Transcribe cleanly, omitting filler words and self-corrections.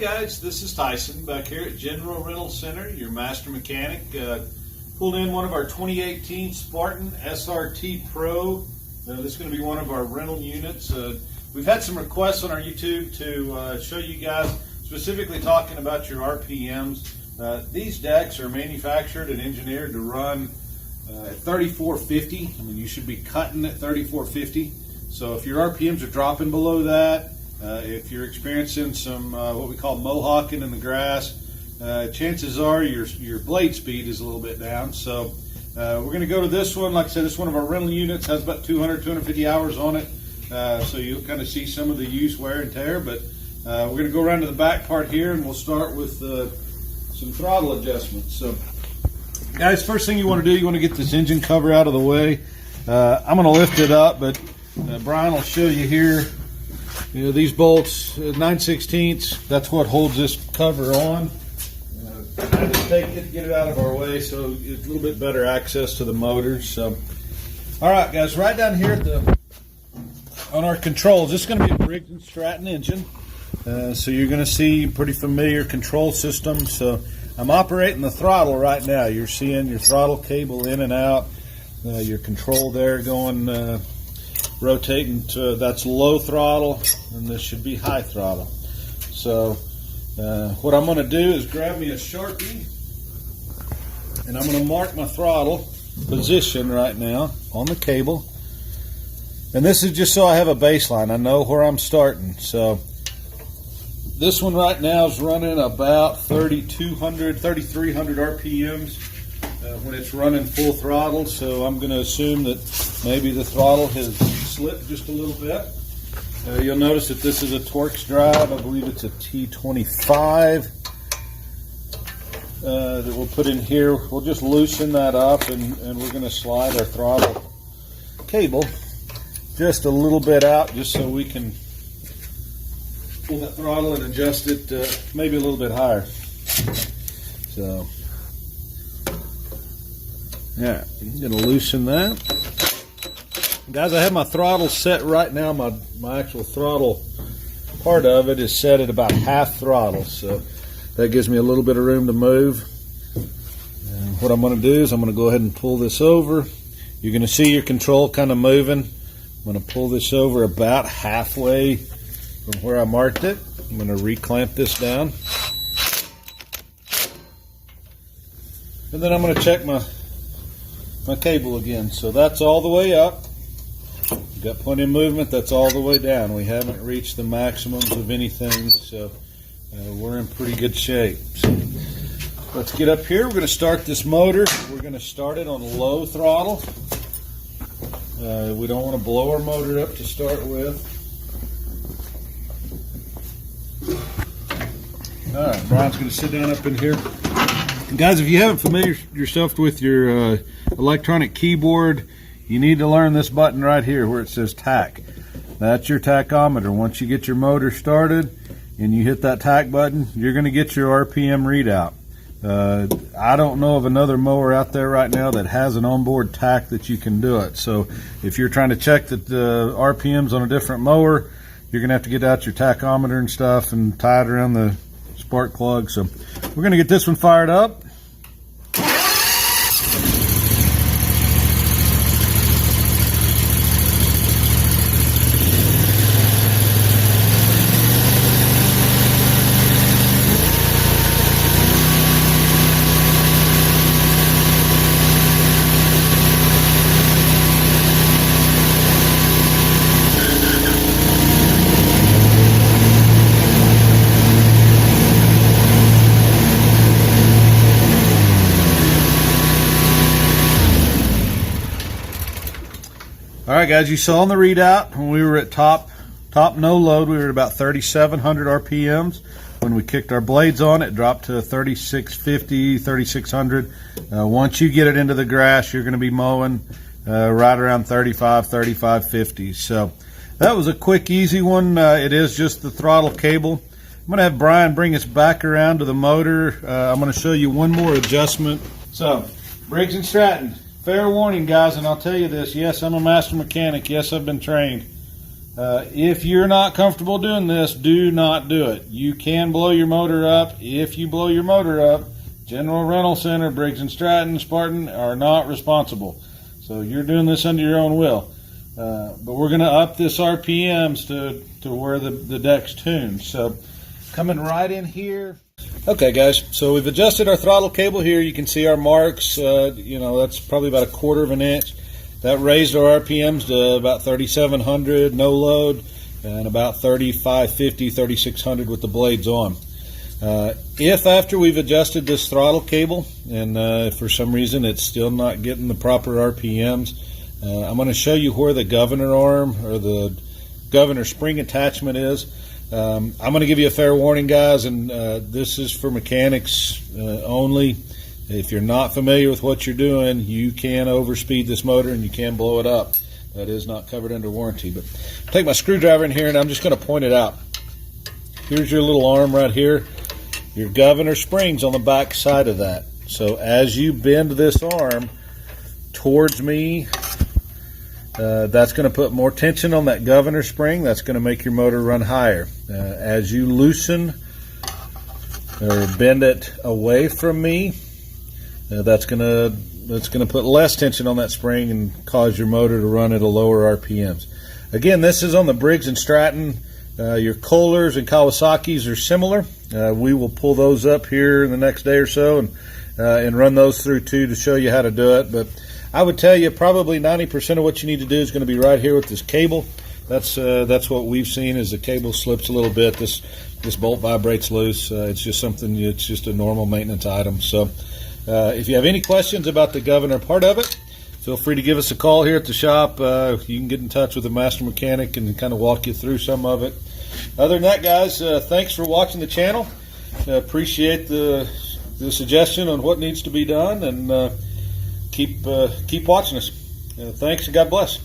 guys, this is Tyson back here at General Rental Center, your master mechanic. Pulled in one of our 2018 Spartan SRT-PRO. This is going to be one of our rental units. We've had some requests on our YouTube to show you guys, specifically talking about your RPMs. These decks are manufactured and engineered to run at 3450. I mean, you should be cutting at 3450. So if your RPMs are dropping below that, if you're experiencing some what we call mohawking in the grass, chances are your blade speed is a little bit down. So we're going to go to this one. Like I said, this is one of our rental units, has about 250 hours on it. So you'll kind of see some of the use, wear and tear. But we're going to go around to the back part here, and we'll start with some throttle adjustments. So guys, first thing you want to do, you want to get this engine cover out of the way. I'm going to lift it up, but Brian will show you here. You know, these bolts, 9/16, that's what holds this cover on. I just take it, get it out of our way, so it's a little bit better access to the motors. So, all right, guys, right down here on our controls, this is going to be a Briggs&Stratton engine. So you're going to see pretty familiar control system. So I'm operating the throttle right now. You're seeing your throttle cable in and out. Your control there going. Rotating to, that's low throttle, and this should be high throttle. So what I'm going to do is grab me a Sharpie, and I'm going to mark my throttle position right now on the cable. And this is just so I have a baseline. I know where I'm starting. So this one right now is running about 3,300 RPMs. When it's running full throttle, so I'm going to assume that maybe the throttle has slipped just a little bit. You'll notice that this is a Torx drive. I believe it's a T25 that we'll put in here. We'll just loosen that up, and we're going to slide our throttle cable just a little bit out, just so we can pull that throttle and adjust it maybe a little bit higher. So yeah, I'm going to loosen that. Guys, I have my throttle set right now. My actual throttle part of it is set at about half throttle, so that gives me a little bit of room to move. And what I'm going to do is I'm going to go ahead and pull this over. You're going to see your control kind of moving. I'm going to pull this over about halfway from where I marked it. I'm going to reclamp this down. And then I'm going to check my cable again. So that's all the way up. We've got plenty of movement. That's all the way down. We haven't reached the maximums of anything, so we're in pretty good shape. So let's get up here. We're going to start this motor. We're going to start it on low throttle. We don't want to blow our motor up to start with. All right, Brian's going to sit down up in here. Guys, if you haven't familiar yourself with your electronic keyboard, you need to learn this button right here where it says tack. That's your tachometer. Once you get your motor started and you hit that tack button, you're going to get your RPM readout. I don't know of another mower out there right now that has an onboard tack that you can do it. So if you're trying to check the RPMs on a different mower, you're going to have to get out your tachometer and stuff and tie it around the spark plug. So we're going to get this one fired up. All right, guys, you saw on the readout when we were at top no load, we were at about 3,700 RPMs. When we kicked our blades on, it dropped to 3,650, 3,600. Once you get it into the grass, you're going to be mowing right around 3,550. So that was a quick, easy one. It is just the throttle cable. I'm going to have Brian bring us back around to the motor. I'm going to show you one more adjustment. So, Briggs&Stratton. Fair warning, guys, and I'll tell you this. Yes, I'm a master mechanic. Yes, I've been trained. If you're not comfortable doing this, do not do it. You can blow your motor up. If you blow your motor up, General Rental Center, Briggs&Stratton, Spartan are not responsible. So you're doing this under your own will. But we're going to up this RPMs to where the deck's tuned. So coming right in here. Okay, guys, so we've adjusted our throttle cable here. You can see our marks. That's probably about 1/4 of an inch. That raised our RPMs to about 3,700 no load and about 3,550, 3,600 with the blades on. If after we've adjusted this throttle cable and for some reason it's still not getting the proper RPMs, I'm going to show you where the governor arm or the governor spring attachment is. I'm going to give you a fair warning, guys, and this is for mechanics only. If you're not familiar with what you're doing, you can overspeed this motor and you can blow it up. That is not covered under warranty. But I'll take my screwdriver in here and I'm just going to point it out. Here's your little arm right here. Your governor spring's on the back side of that. So as you bend this arm towards me, that's going to put more tension on that governor spring. That's going to make your motor run higher. As you loosen or bend it away from me, that's gonna put less tension on that spring and cause your motor to run at a lower RPMs. Again, this is on the Briggs&Stratton. Your Kohlers and Kawasaki's are similar. We will pull those up here in the next day or so and run those through too to show you how to do it. But I would tell you probably 90% of what you need to do is going to be right here with this cable. That's what we've seen is the cable slips a little bit. This bolt vibrates loose. It's just something. It's just a normal maintenance item. So. If you have any questions about the governor part of it, feel free to give us a call here at the shop. You can get in touch with the master mechanic and kind of walk you through some of it. Other than that, guys, thanks for watching the channel. Appreciate the suggestion on what needs to be done, and keep watching us. Thanks and God bless.